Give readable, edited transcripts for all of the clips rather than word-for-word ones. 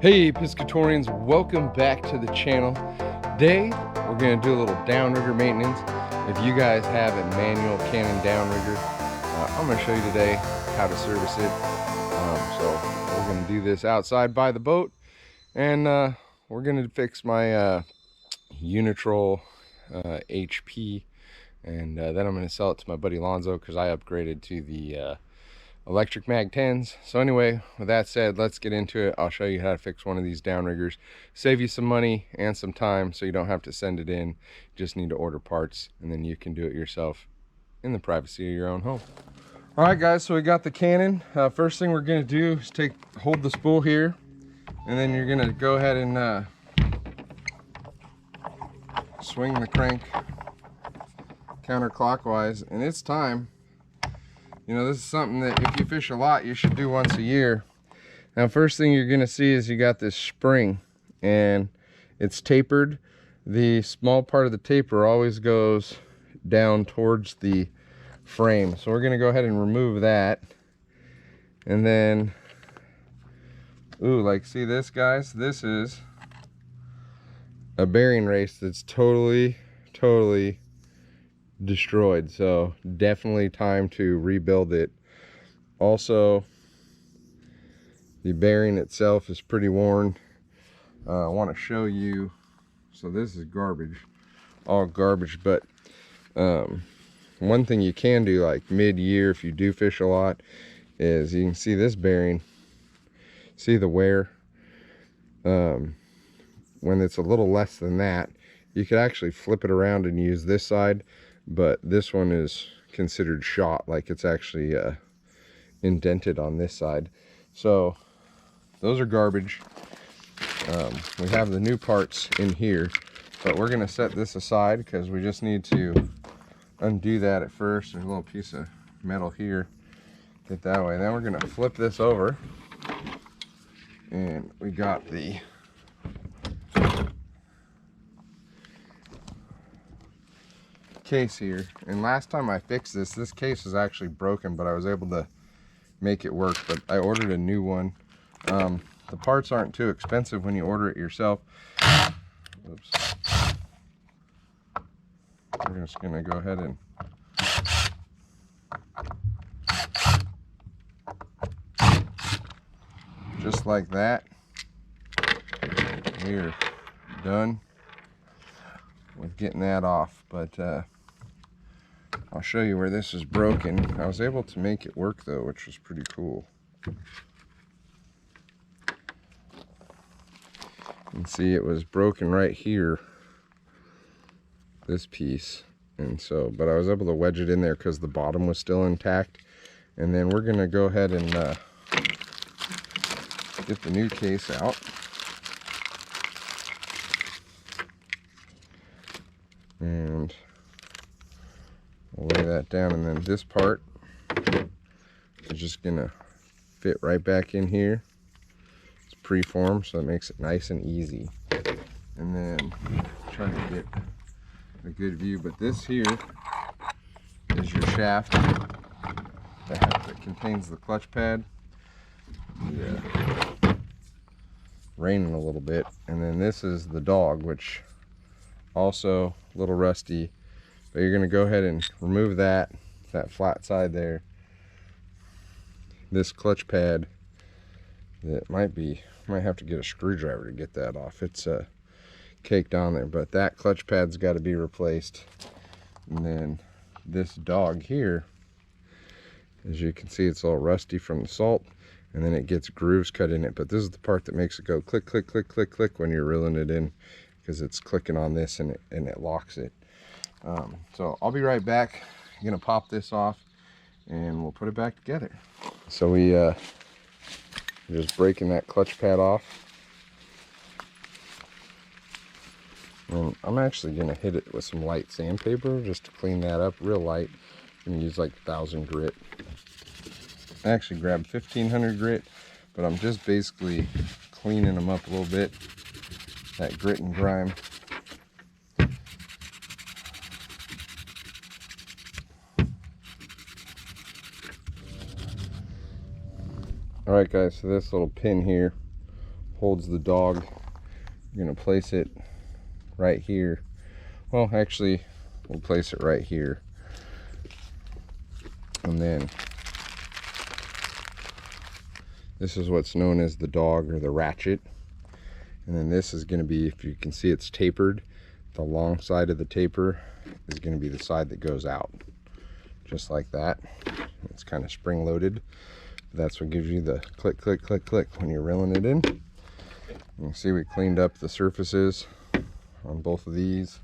Hey Piscatorians, welcome back to the channel. Today we're going to do a little downrigger maintenance. If you guys have a manual Canon downrigger, I'm going to show you today how to service it. So we're going to do this outside by the boat, and we're going to fix my Unitrol HP, and then I'm going to sell it to my buddy Lonzo because I upgraded to the electric mag 10s. So anyway, with that said, let's get into it. I'll show you how to fix one of these downriggers, save you some money and some time, so you don't have to send it in. You just need to order parts, and then you can do it yourself in the privacy of your own home. All right guys, so we got the Canon. First thing we're going to do is hold the spool here, and then you're going to go ahead and swing the crank counterclockwise, and it's time. You know, this is something that if you fish a lot, you should do once a year. Now, first thing you're going to see is you got this spring, and it's tapered. The small part of the taper always goes down towards the frame. So we're going to go ahead and remove that. And then, ooh, like, see this, guys? This is a bearing race that's totally destroyed, so definitely time to rebuild it. Also, the bearing itself is pretty worn. I want to show you. So this is garbage, all garbage, but one thing you can do, like mid-year, if you do fish a lot, is you can see this bearing, see the wear. When it's a little less than that, you could actually flip it around and use this side, but this one is considered shot, like it's actually indented on this side. So those are garbage. We have the new parts in here, but we're going to set this aside because we just need to undo that at first. There's a little piece of metal here, get that way. Then we're going to flip this over, and we got the case here. And last time I fixed this case was actually broken, but I was able to make it work. But I ordered a new one. The parts aren't too expensive when you order it yourself. Oops. We're just gonna go ahead and just like that, we're done with getting that off. But I'll show you where this is broken. I was able to make it work though, which was pretty cool. You can see it was broken right here, this piece, and so, but I was able to wedge it in there because the bottom was still intact. And then we're gonna go ahead and get the new case out. And we'll lay that down, and then this part is just gonna fit right back in here. It's preformed, so it makes it nice and easy. And then try to get a good view, but this here is your shaft that contains the clutch pad. Yeah, raining a little bit. And then this is the dog, which also a little rusty, but you're going to go ahead and remove that flat side there. This clutch pad, that might have to get a screwdriver to get that off. It's caked on there, but that clutch pad's got to be replaced. And then this dog here, as you can see, it's all rusty from the salt, and then it gets grooves cut in it. But this is the part that makes it go click, click, click, click, click when you're reeling it in, because it's clicking on this and it locks it. So I'll be right back. I'm gonna pop this off and we'll put it back together. So we're just breaking that clutch pad off, and I'm actually gonna hit it with some light sandpaper just to clean that up real light. I'm gonna use like 1,000 grit. I actually grabbed 1,500 grit, but I'm just basically cleaning them up a little bit, that grit and grime. Alright guys, so this little pin here holds the dog. You're gonna place it right here. Well, actually, we'll place it right here. And then this is what's known as the dog or the ratchet. And then this is gonna be, if you can see it's tapered, the long side of the taper is gonna be the side that goes out. Just like that. It's kind of spring loaded. That's what gives you the click, click, click, click when you're reeling it in. You can see we cleaned up the surfaces on both of these.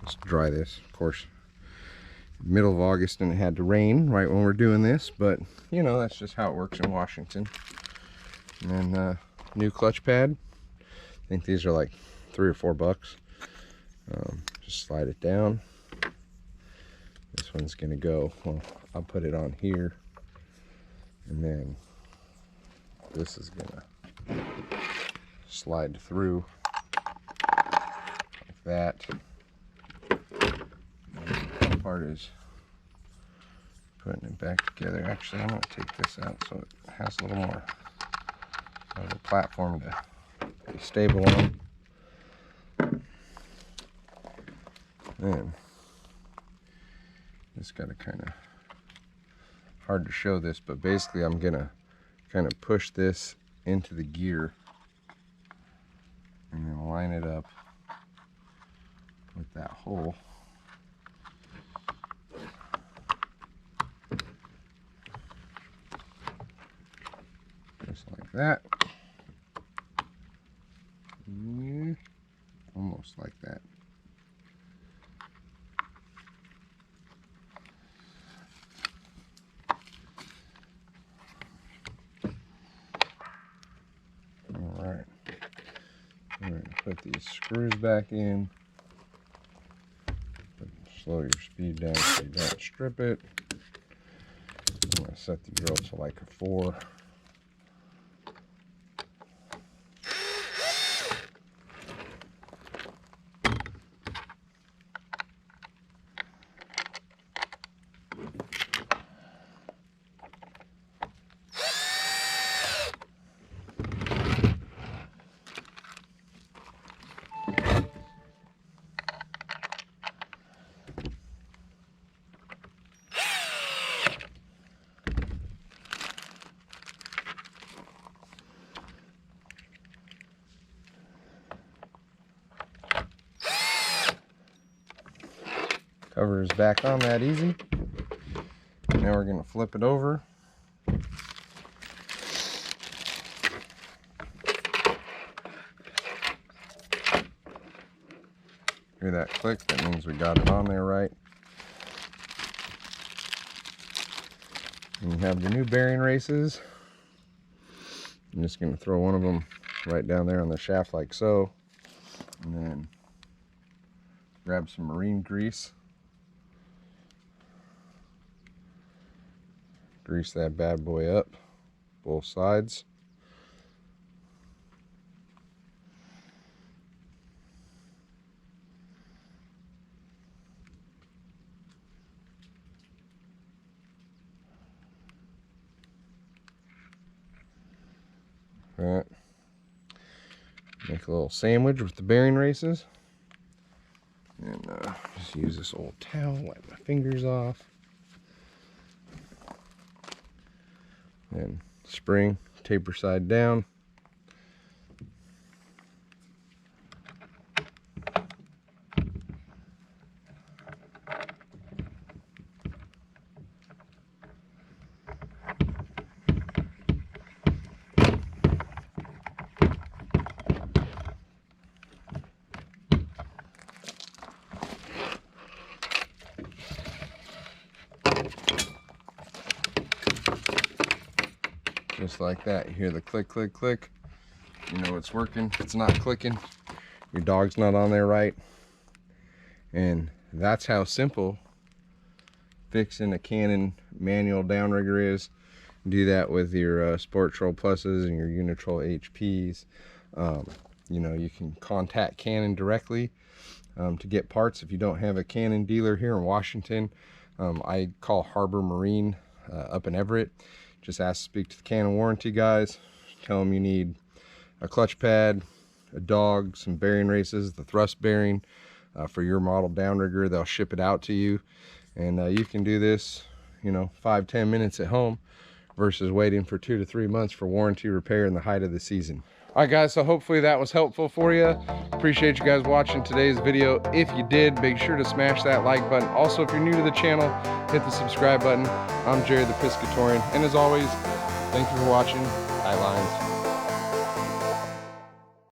Let's dry this. Of course, middle of August and it had to rain right when we're doing this, but you know, that's just how it works in Washington. And then new clutch pad. I think these are like $3 or $4. Just slide it down. This one's gonna go, well, I'll put it on here, and then this is gonna slide through like that. And the part is putting it back together. Actually, I'm gonna take this out so it has a little more of a platform to be stable on. Then it's got to kind of, hard to show this, but basically I'm gonna kind of push this into the gear and then line it up with that hole. Just like that. Yeah, almost like that. Alright, I'm going to put these screws back in. Slow your speed down so you don't strip it. I'm going to set the drill to like a 4. Cover is back on that easy. Now we're going to flip it over. Hear that click? That means we got it on there right. And you have the new bearing races. I'm just going to throw one of them right down there on the shaft like so. And then grab some marine grease. Grease that bad boy up, both sides. All right. Make a little sandwich with the bearing races. And just use this old towel, wipe my fingers off. And spring, taper side down. Just like that. You hear the click, click, click. You know it's working. If it's not clicking, your dog's not on there right. And that's how simple fixing a Canon manual downrigger is. Do that with your Sport Troll Pluses and your Unitrol HPs. You know, you can contact Canon directly to get parts if you don't have a Canon dealer here in Washington. I call Harbor Marine up in Everett. Just ask to speak to the Canon warranty guys. Tell them you need a clutch pad, a dog, some bearing races, the thrust bearing for your model downrigger. They'll ship it out to you, and you can do this, you know, 5-10 minutes at home versus waiting for 2 to 3 months for warranty repair in the height of the season. All right guys, so hopefully that was helpful for you. Appreciate you guys watching today's video. If you did, make sure to smash that like button. Also, if you're new to the channel, hit the subscribe button. I'm Jerry the Piscatorian, and as always, thank you for watching. Lions.